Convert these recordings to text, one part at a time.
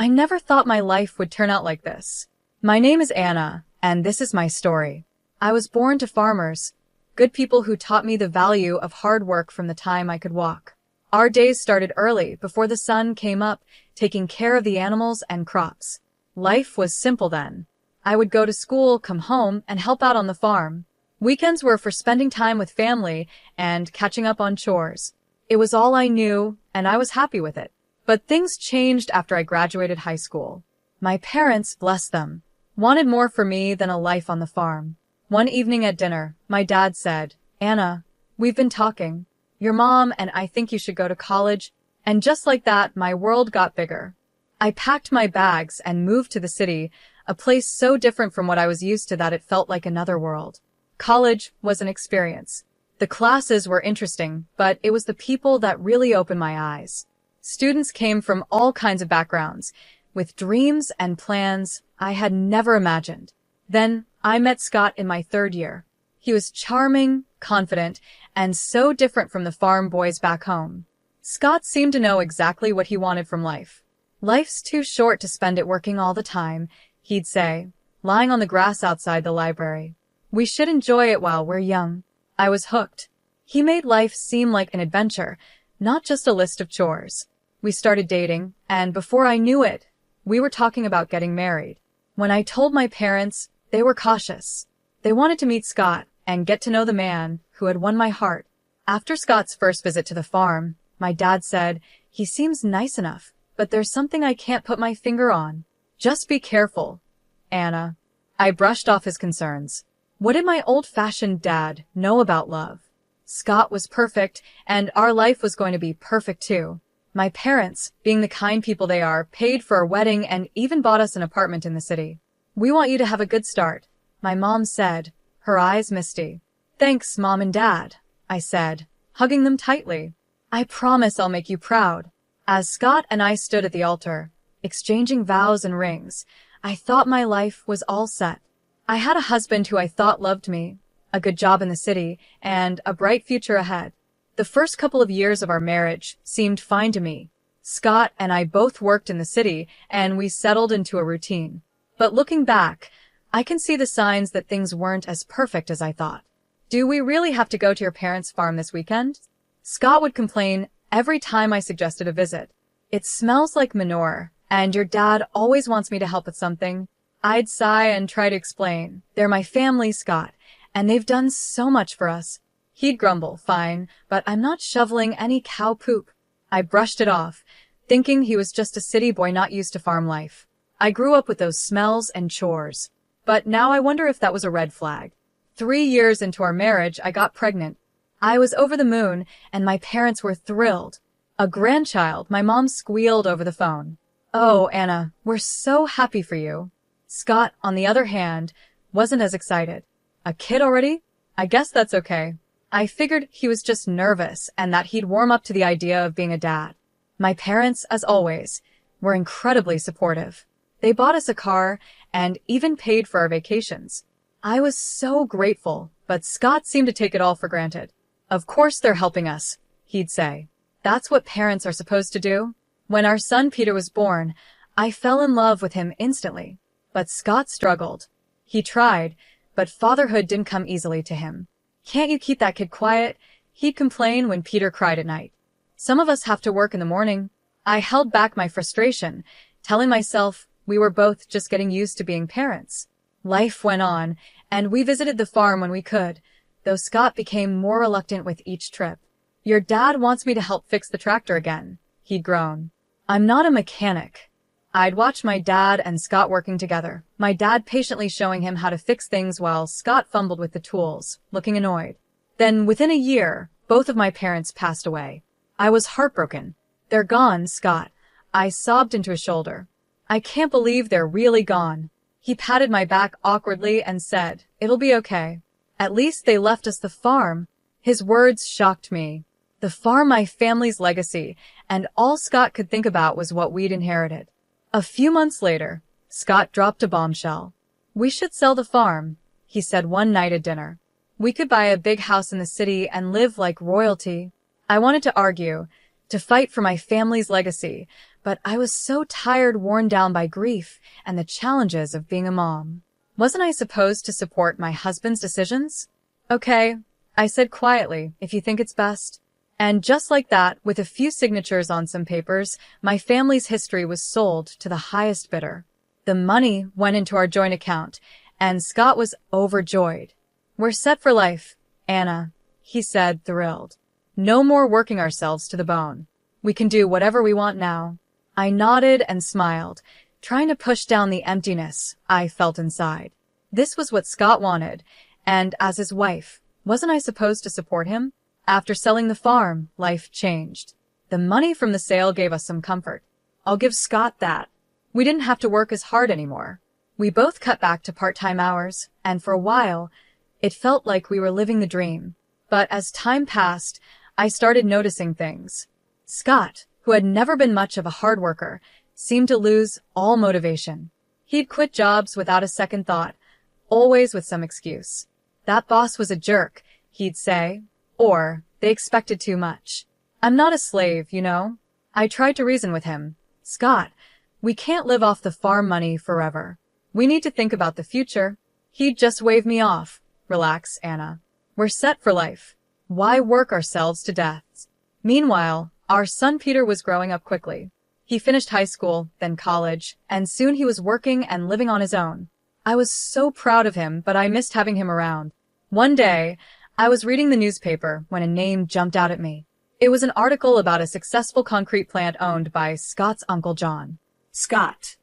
I never thought my life would turn out like this. My name is Anna, and this is my story. I was born to farmers, good people who taught me the value of hard work from the time I could walk. Our days started early, before the sun came up, taking care of the animals and crops. Life was simple then. I would go to school, come home, and help out on the farm. Weekends were for spending time with family and catching up on chores. It was all I knew, and I was happy with it. But things changed after I graduated high school. My parents, bless them, wanted more for me than a life on the farm. One evening at dinner, my dad said, "Anna, we've been talking. Your mom and I think you should go to college." And just like that, my world got bigger. I packed my bags and moved to the city, a place so different from what I was used to that it felt like another world. College was an experience. The classes were interesting, but it was the people that really opened my eyes. Students came from all kinds of backgrounds, with dreams and plans I had never imagined. Then I met Scott in my third year. He was charming, confident, and so different from the farm boys back home. Scott seemed to know exactly what he wanted from life. "Life's too short to spend it working all the time," he'd say, lying on the grass outside the library. "We should enjoy it while we're young." I was hooked. He made life seem like an adventure, not just a list of chores. We started dating, and before I knew it, we were talking about getting married. When I told my parents, they were cautious. They wanted to meet Scott and get to know the man who had won my heart. After Scott's first visit to the farm, my dad said, "He seems nice enough, but there's something I can't put my finger on. Just be careful, Anna." I brushed off his concerns. What did my old-fashioned dad know about love? Scott was perfect, and our life was going to be perfect too. My parents, being the kind people they are, paid for our wedding and even bought us an apartment in the city. "We want you to have a good start," my mom said, her eyes misty. "Thanks, Mom and Dad," I said, hugging them tightly. "I promise I'll make you proud." As Scott and I stood at the altar, exchanging vows and rings, I thought my life was all set. I had a husband who I thought loved me, a good job in the city, and a bright future ahead. The first couple of years of our marriage seemed fine to me. Scott and I both worked in the city, and we settled into a routine. But looking back, I can see the signs that things weren't as perfect as I thought. "Do we really have to go to your parents' farm this weekend?" Scott would complain every time I suggested a visit. "It smells like manure, and your dad always wants me to help with something." I'd sigh and try to explain. "They're my family, Scott, and they've done so much for us." He'd grumble, "Fine, but I'm not shoveling any cow poop." I brushed it off, thinking he was just a city boy not used to farm life. I grew up with those smells and chores. But now I wonder if that was a red flag. 3 years into our marriage, I got pregnant. I was over the moon, and my parents were thrilled. "A grandchild," my mom squealed over the phone. "Oh, Anna, we're so happy for you." Scott, on the other hand, wasn't as excited. "A kid already? I guess that's okay." I figured he was just nervous and that he'd warm up to the idea of being a dad. My parents, as always, were incredibly supportive. They bought us a car and even paid for our vacations. I was so grateful, but Scott seemed to take it all for granted. "Of course they're helping us," he'd say. "That's what parents are supposed to do." When our son Peter was born, I fell in love with him instantly. But Scott struggled. He tried, but fatherhood didn't come easily to him. "Can't you keep that kid quiet?" he'd complain when Peter cried at night. "Some of us have to work in the morning." I held back my frustration, telling myself we were both just getting used to being parents. Life went on, and we visited the farm when we could, though Scott became more reluctant with each trip. "Your dad wants me to help fix the tractor again," he'd groan. "I'm not a mechanic." I'd watch my dad and Scott working together, my dad patiently showing him how to fix things while Scott fumbled with the tools, looking annoyed. Then, within a year, both of my parents passed away. I was heartbroken. "They're gone, Scott." I sobbed into his shoulder. "I can't believe they're really gone." He patted my back awkwardly and said, "It'll be okay. At least they left us the farm." His words shocked me. The farm, my family's legacy, and all Scott could think about was what we'd inherited. A few months later, Scott dropped a bombshell. "We should sell the farm," he said one night at dinner. "We could buy a big house in the city and live like royalty." I wanted to argue, to fight for my family's legacy, but I was so tired, worn down by grief and the challenges of being a mom. Wasn't I supposed to support my husband's decisions? Okay, I said quietly, if you think it's best. And just like that, with a few signatures on some papers, my family's history was sold to the highest bidder. The money went into our joint account, and Scott was overjoyed. We're set for life, Anna, he said, thrilled. No more working ourselves to the bone. We can do whatever we want now. I nodded and smiled, trying to push down the emptiness I felt inside. This was what Scott wanted, and as his wife, wasn't I supposed to support him? After selling the farm, life changed. The money from the sale gave us some comfort. I'll give Scott that. We didn't have to work as hard anymore. We both cut back to part-time hours, and for a while, it felt like we were living the dream. But as time passed, I started noticing things. Scott, who had never been much of a hard worker, seemed to lose all motivation. He'd quit jobs without a second thought, always with some excuse. That boss was a jerk, he'd say, or they expected too much. I'm not a slave, you know. I tried to reason with him. Scott, we can't live off the farm money forever. We need to think about the future. He'd just wave me off. Relax, Anna. We're set for life. Why work ourselves to death? Meanwhile, our son Peter was growing up quickly. He finished high school, then college, and soon he was working and living on his own. I was so proud of him, but I missed having him around. One day, I was reading the newspaper when a name jumped out at me. It was an article about a successful concrete plant owned by Scott's Uncle John. Scott.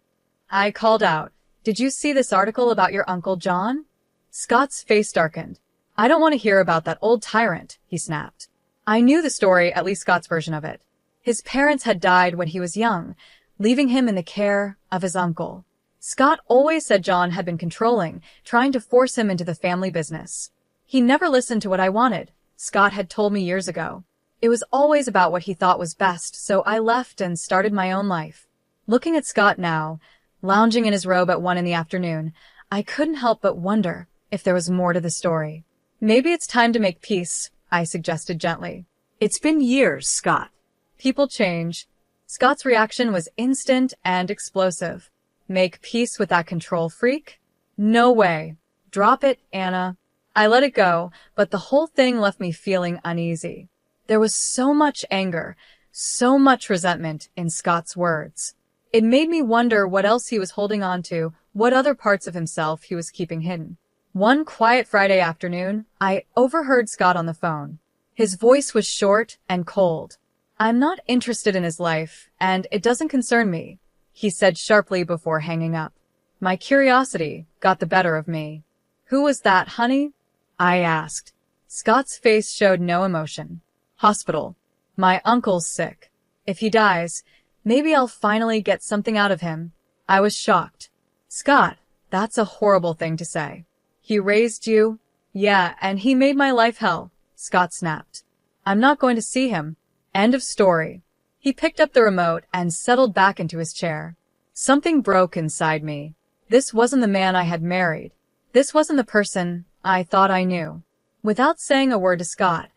I called out, "Did you see this article about your Uncle John?" Scott's face darkened. "I don't want to hear about that old tyrant," he snapped. I knew the story, at least Scott's version of it. His parents had died when he was young, leaving him in the care of his uncle. Scott always said John had been controlling, trying to force him into the family business. He never listened to what I wanted, Scott had told me years ago. It was always about what he thought was best, so I left and started my own life. Looking at Scott now, lounging in his robe at 1 p.m, I couldn't help but wonder if there was more to the story. Maybe it's time to make peace, I suggested gently. It's been years, Scott. People change. Scott's reaction was instant and explosive. Make peace with that control freak? No way. Drop it, Anna. I let it go, but the whole thing left me feeling uneasy. There was so much anger, so much resentment in Scott's words. It made me wonder what else he was holding on to, what other parts of himself he was keeping hidden. One quiet Friday afternoon, I overheard Scott on the phone. His voice was short and cold. "I'm not interested in his life, and it doesn't concern me," he said sharply before hanging up. My curiosity got the better of me. "Who was that, honey?" I asked. Scott's face showed no emotion. "Hospital. My uncle's sick. If he dies, maybe I'll finally get something out of him." I was shocked. "Scott, that's a horrible thing to say." "He raised you?" "Yeah, and he made my life hell," Scott snapped. "I'm not going to see him. End of story." He picked up the remote and settled back into his chair. Something broke inside me. This wasn't the man I had married. This wasn't the person I thought I knew. Without saying a word to Scott,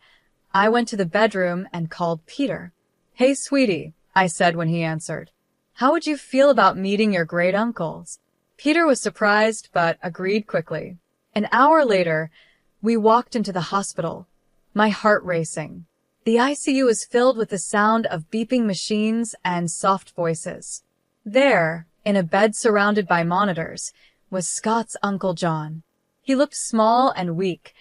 I went to the bedroom and called Peter. "Hey, sweetie," I said when he answered. "How would you feel about meeting your great uncles?" Peter was surprised but agreed quickly. An hour later, we walked into the hospital, my heart racing. The ICU was filled with the sound of beeping machines and soft voices. There, in a bed surrounded by monitors, was Scott's Uncle John. He looked small and weak,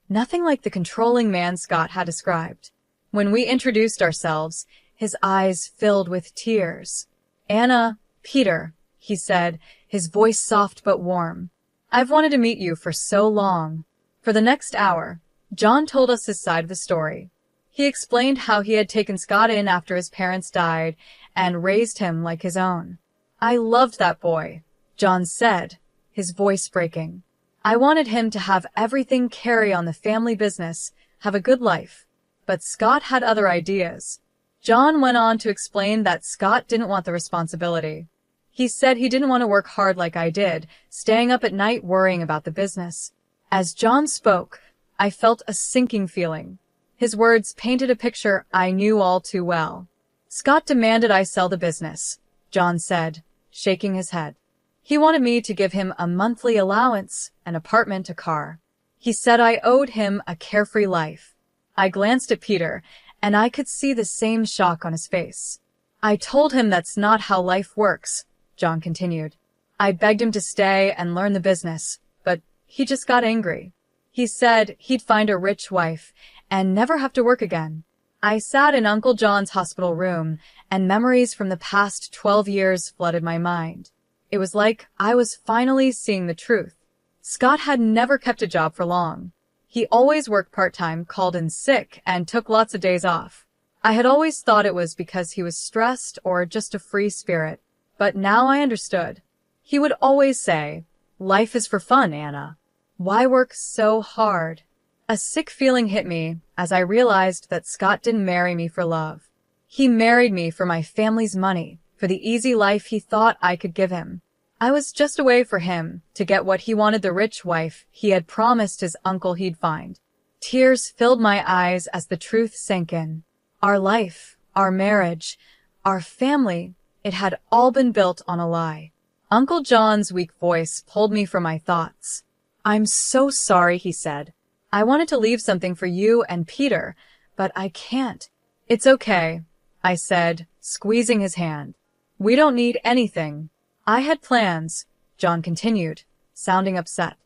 nothing like the controlling man Scott had described. When we introduced ourselves, his eyes filled with tears. "Anna, Peter," he said, his voice soft but warm. "I've wanted to meet you for so long." For the next hour, John told us his side of the story. He explained how he had taken Scott in after his parents died and raised him like his own. "I loved that boy," John said, his voice breaking. "I wanted him to have everything, carry on the family business, have a good life. But Scott had other ideas." John went on to explain that Scott didn't want the responsibility. He said he didn't want to work hard like I did, staying up at night worrying about the business. As John spoke, I felt a sinking feeling. His words painted a picture I knew all too well. Scott demanded I sell the business, John said, shaking his head. He wanted me to give him a monthly allowance, an apartment, a car. He said I owed him a carefree life. I glanced at Peter, and I could see the same shock on his face. I told him that's not how life works, John continued. I begged him to stay and learn the business, but he just got angry. He said he'd find a rich wife and never have to work again. I sat in Uncle John's hospital room, and memories from the past 12 years flooded my mind. It was like I was finally seeing the truth. Scott had never kept a job for long. He always worked part-time, called in sick, and took lots of days off. I had always thought it was because he was stressed or just a free spirit, but now I understood. He would always say, "Life is for fun, Anna. Why work so hard?" A sick feeling hit me as I realized that Scott didn't marry me for love. He married me for my family's money, for the easy life he thought I could give him. I was just a way for him to get what he wanted, the rich wife he had promised his uncle he'd find. Tears filled my eyes as the truth sank in. Our life, our marriage, our family, it had all been built on a lie. Uncle John's weak voice pulled me from my thoughts. "I'm so sorry," he said. "I wanted to leave something for you and Peter, but I can't." "It's okay," I said, squeezing his hand. "We don't need anything." "I had plans," John continued, sounding upset.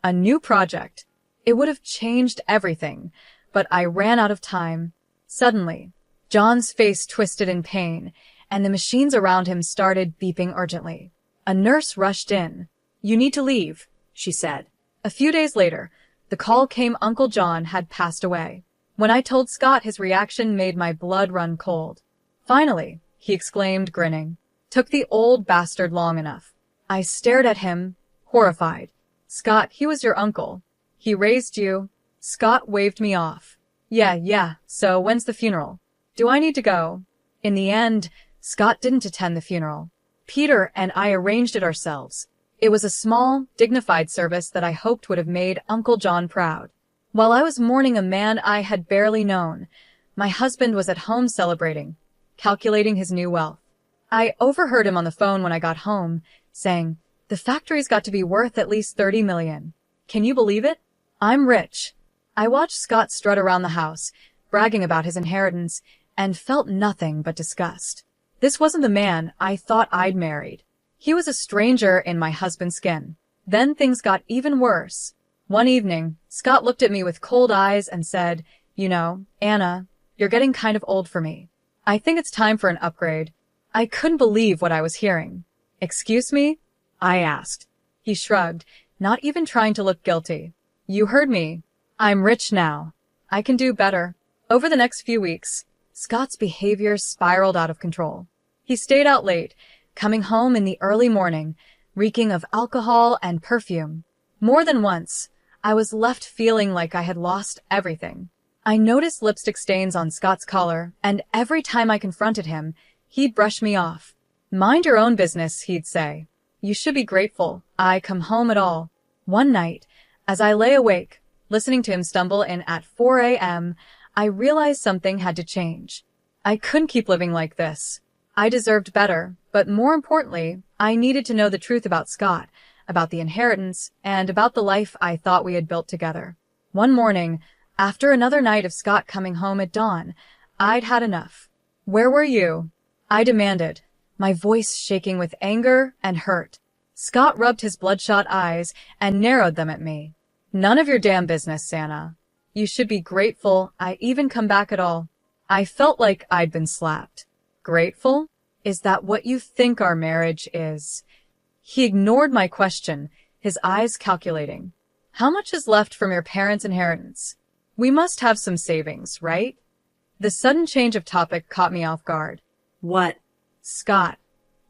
"A new project. It would have changed everything, but I ran out of time." Suddenly, John's face twisted in pain, and the machines around him started beeping urgently. A nurse rushed in. "You need to leave," she said. A few days later, the call came. Uncle John had passed away. When I told Scott, his reaction made my blood run cold. "Finally," he exclaimed, grinning. "Took the old bastard long enough." I stared at him, horrified. "Scott, he was your uncle. He raised you." Scott waved me off. Yeah, so when's the funeral? Do I need to go?" In the end, Scott didn't attend the funeral. Peter and I arranged it ourselves. It was a small, dignified service that I hoped would have made Uncle John proud. While I was mourning a man I had barely known, my husband was at home celebrating, calculating his new wealth. I overheard him on the phone when I got home, saying, "The factory's got to be worth at least $30 million. Can you believe it? I'm rich." I watched Scott strut around the house, bragging about his inheritance, and felt nothing but disgust. This wasn't the man I thought I'd married. He was a stranger in my husband's skin. Then things got even worse. One evening, Scott looked at me with cold eyes and said, "You know, Anna, you're getting kind of old for me. I think it's time for an upgrade." I couldn't believe what I was hearing. "Excuse me?" I asked. He shrugged, not even trying to look guilty. "You heard me. I'm rich now. I can do better." Over the next few weeks, Scott's behavior spiraled out of control. He stayed out late, coming home in the early morning, reeking of alcohol and perfume. More than once, I was left feeling like I had lost everything. I noticed lipstick stains on Scott's collar, and every time I confronted him, he'd brush me off. "Mind your own business," he'd say. "You should be grateful I come home at all." One night, as I lay awake, listening to him stumble in at 4 a.m., I realized something had to change. I couldn't keep living like this. I deserved better, but more importantly, I needed to know the truth about Scott, about the inheritance, and about the life I thought we had built together. One morning, after another night of Scott coming home at dawn, I'd had enough. "Where were you?" I demanded, my voice shaking with anger and hurt. Scott rubbed his bloodshot eyes and narrowed them at me. "None of your damn business, Anna. You should be grateful I even come back at all." I felt like I'd been slapped. "Grateful? Is that what you think our marriage is?" He ignored my question, his eyes calculating. "How much is left from your parents' inheritance? We must have some savings, right?" The sudden change of topic caught me off guard. "What?" "Scott,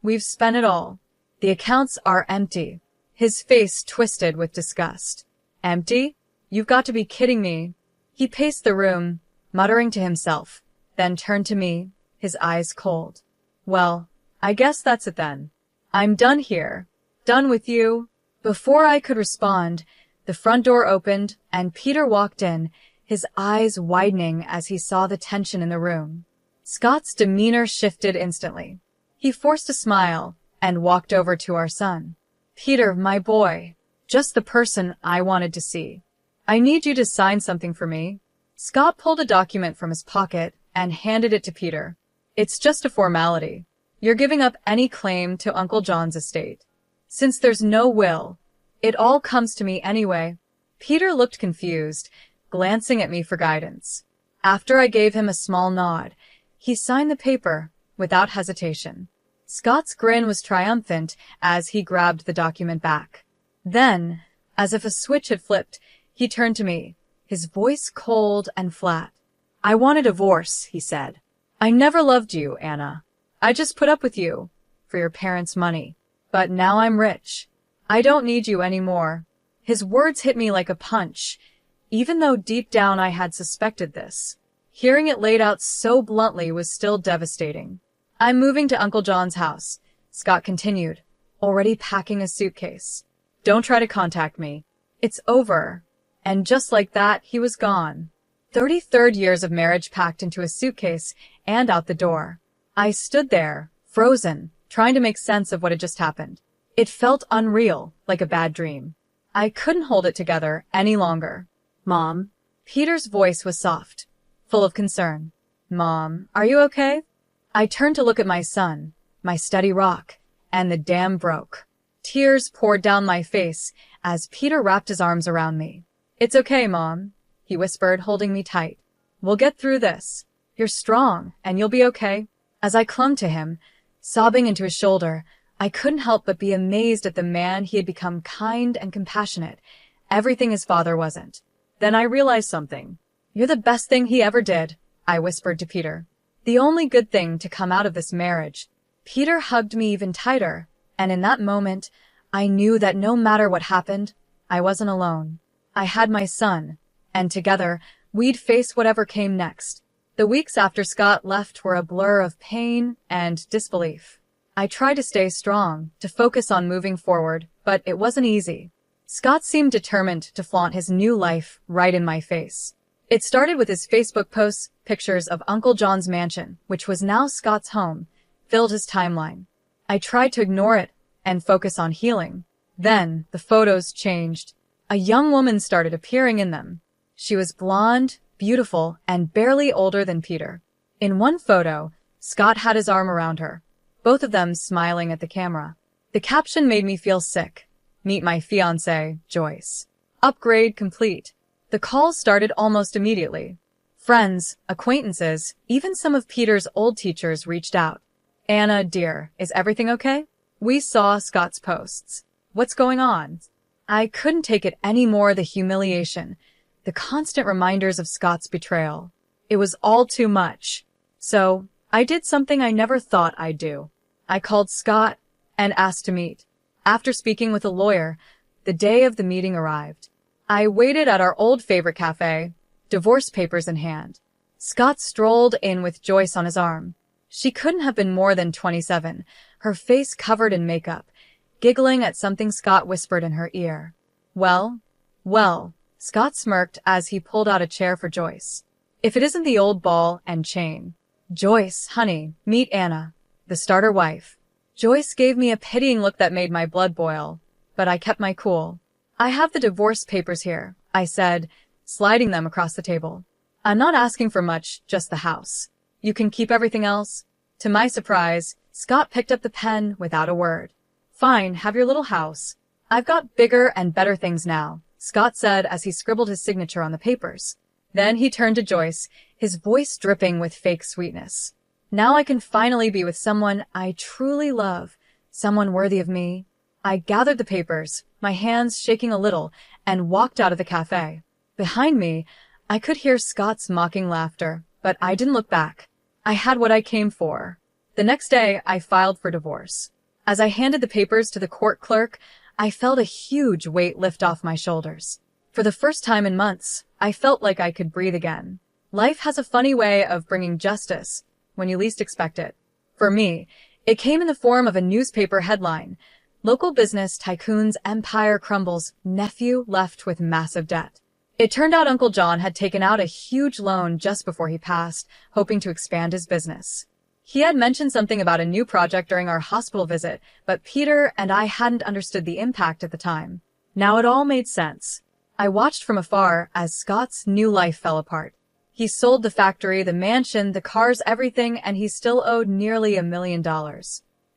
we've spent it all. The accounts are empty." His face twisted with disgust. "Empty? You've got to be kidding me." He paced the room, muttering to himself, then turned to me, his eyes cold. "Well, I guess that's it then. I'm done here. Done with you." Before I could respond, the front door opened and Peter walked in, his eyes widening as he saw the tension in the room. Scott's demeanor shifted instantly. He forced a smile and walked over to our son. Peter, my boy, just the person I wanted to see. I need you to sign something for me. Scott pulled a document from his pocket and handed it to Peter. It's just a formality. You're giving up any claim to Uncle John's estate. Since there's no will, it all comes to me anyway. Peter looked confused, glancing at me for guidance. After I gave him a small nod, he signed the paper without hesitation. Scott's grin was triumphant as he grabbed the document back. Then, as if a switch had flipped, he turned to me, his voice cold and flat. I want a divorce, he said. I never loved you, Anna. I just put up with you for your parents' money. But now I'm rich. I don't need you anymore. His words hit me like a punch, even though deep down I had suspected this. Hearing it laid out so bluntly was still devastating. I'm moving to Uncle John's house, Scott continued, already packing a suitcase. Don't try to contact me. It's over. And just like that, he was gone. 33rd years of marriage packed into a suitcase and out the door. I stood there, frozen, trying to make sense of what had just happened. It felt unreal, like a bad dream. I couldn't hold it together any longer. Mom? Peter's voice was soft, full of concern. Mom, are you okay? I turned to look at my son, my steady rock, and the dam broke. Tears poured down my face as Peter wrapped his arms around me. It's okay, Mom, he whispered, holding me tight. We'll get through this. You're strong, and you'll be okay. As I clung to him, sobbing into his shoulder, I couldn't help but be amazed at the man he had become, kind and compassionate, everything his father wasn't. Then I realized something. You're the best thing he ever did, I whispered to Peter. The only good thing to come out of this marriage. Peter hugged me even tighter, and in that moment, I knew that no matter what happened, I wasn't alone. I had my son, and together, we'd face whatever came next. The weeks after Scott left were a blur of pain and disbelief. I tried to stay strong, to focus on moving forward, but it wasn't easy. Scott seemed determined to flaunt his new life right in my face. It started with his Facebook posts, pictures of Uncle John's mansion, which was now Scott's home, filled his timeline. I tried to ignore it and focus on healing. Then, the photos changed. A young woman started appearing in them. She was blonde, beautiful, and barely older than Peter. In one photo, Scott had his arm around her, both of them smiling at the camera. The caption made me feel sick. Meet my fiancée, Joyce. Upgrade complete. The calls started almost immediately. Friends, acquaintances, even some of Peter's old teachers reached out. Anna, dear, is everything okay? We saw Scott's posts. What's going on? I couldn't take it anymore, the humiliation, the constant reminders of Scott's betrayal. It was all too much. So, I did something I never thought I'd do. I called Scott and asked to meet. After speaking with a lawyer, the day of the meeting arrived. I waited at our old favorite cafe, divorce papers in hand. Scott strolled in with Joyce on his arm. She couldn't have been more than 27, her face covered in makeup, giggling at something Scott whispered in her ear. Well, Scott smirked as he pulled out a chair for Joyce. If it isn't the old ball and chain. Joyce, honey, meet Anna, the starter wife. Joyce gave me a pitying look that made my blood boil, but I kept my cool. I have the divorce papers here, I said, sliding them across the table. I'm not asking for much, just the house. You can keep everything else. To my surprise, Scott picked up the pen without a word. Fine, have your little house. I've got bigger and better things now, Scott said as he scribbled his signature on the papers. Then he turned to Joyce, his voice dripping with fake sweetness. Now I can finally be with someone I truly love, someone worthy of me. I gathered the papers, my hands shaking a little, and walked out of the cafe. Behind me, I could hear Scott's mocking laughter, but I didn't look back. I had what I came for. The next day, I filed for divorce. As I handed the papers to the court clerk, I felt a huge weight lift off my shoulders. For the first time in months, I felt like I could breathe again. Life has a funny way of bringing justice when you least expect it. For me, it came in the form of a newspaper headline. Local business tycoon's empire crumbles, nephew left with massive debt. It turned out Uncle John had taken out a huge loan just before he passed, hoping to expand his business. He had mentioned something about a new project during our hospital visit, but Peter and I hadn't understood the impact at the time. Now it all made sense. I watched from afar as Scott's new life fell apart. He sold the factory, the mansion, the cars, everything, and he still owed nearly $1 million.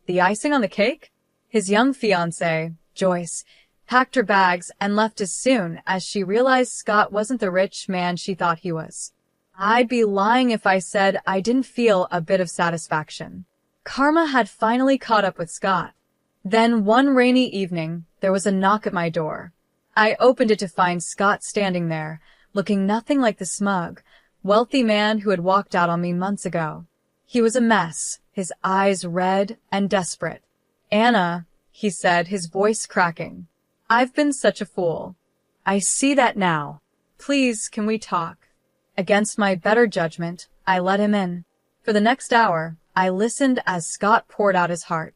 The icing on the cake? His young fiancée, Joyce, packed her bags and left as soon as she realized Scott wasn't the rich man she thought he was. I'd be lying if I said I didn't feel a bit of satisfaction. Karma had finally caught up with Scott. Then one rainy evening, there was a knock at my door. I opened it to find Scott standing there, looking nothing like the smug, wealthy man who had walked out on me months ago. He was a mess, his eyes red and desperate. "Anna," he said, his voice cracking. "I've been such a fool. I see that now. Please, can we talk?" Against my better judgment, I let him in. For the next hour, I listened as Scott poured out his heart.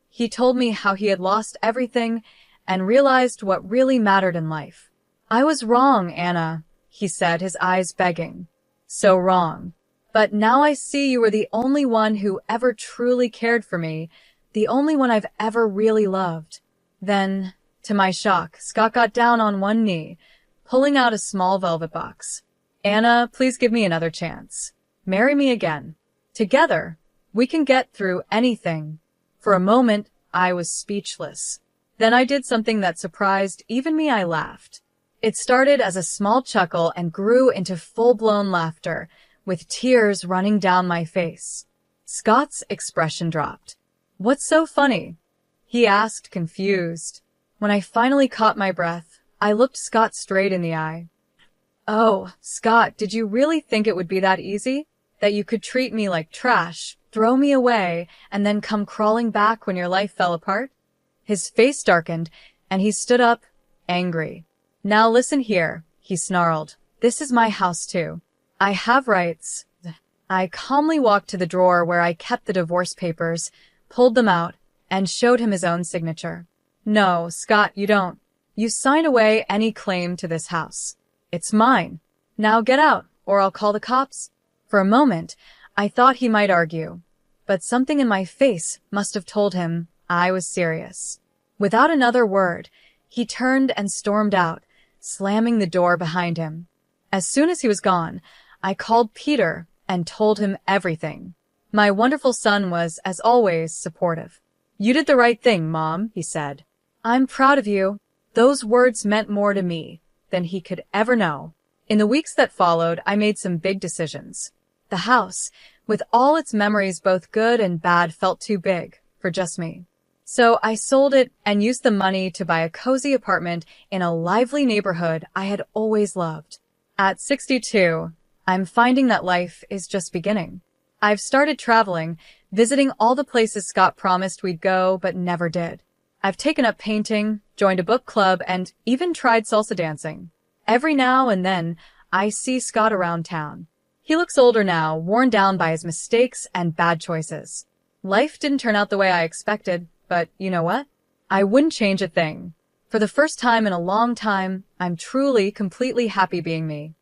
He told me how he had lost everything and realized what really mattered in life. "I was wrong, Anna," he said, his eyes begging. "So wrong. But now I see you were the only one who ever truly cared for me, the only one I've ever really loved." Then, to my shock, Scott got down on one knee, pulling out a small velvet box. "Anna, please give me another chance. Marry me again. Together, we can get through anything." For a moment, I was speechless. Then I did something that surprised even me. I laughed. It started as a small chuckle and grew into full-blown laughter, with tears running down my face. Scott's expression dropped. "What's so funny?" he asked, confused. When I finally caught my breath, I looked Scott straight in the eye. "Oh, Scott, did you really think it would be that easy? That you could treat me like trash, throw me away, and then come crawling back when your life fell apart?" His face darkened, and he stood up, angry. "Now listen here," he snarled. "This is my house too. I have rights." I calmly walked to the drawer where I kept the divorce papers, pulled them out, and showed him his own signature. "No, Scott, you don't. You sign away any claim to this house. It's mine. Now get out, or I'll call the cops." For a moment, I thought he might argue, but something in my face must have told him I was serious. Without another word, he turned and stormed out, slamming the door behind him. As soon as he was gone, I called Peter and told him everything. My wonderful son was, as always, supportive. "You did the right thing, Mom," he said. "I'm proud of you." Those words meant more to me than he could ever know. In the weeks that followed, I made some big decisions. The house, with all its memories both good and bad, felt too big for just me. So I sold it and used the money to buy a cozy apartment in a lively neighborhood I had always loved. At 62, I'm finding that life is just beginning. I've started traveling, visiting all the places Scott promised we'd go but never did. I've taken up painting, joined a book club, and even tried salsa dancing. Every now and then, I see Scott around town. He looks older now, worn down by his mistakes and bad choices. Life didn't turn out the way I expected, but you know what? I wouldn't change a thing. For the first time in a long time, I'm truly, completely happy being me.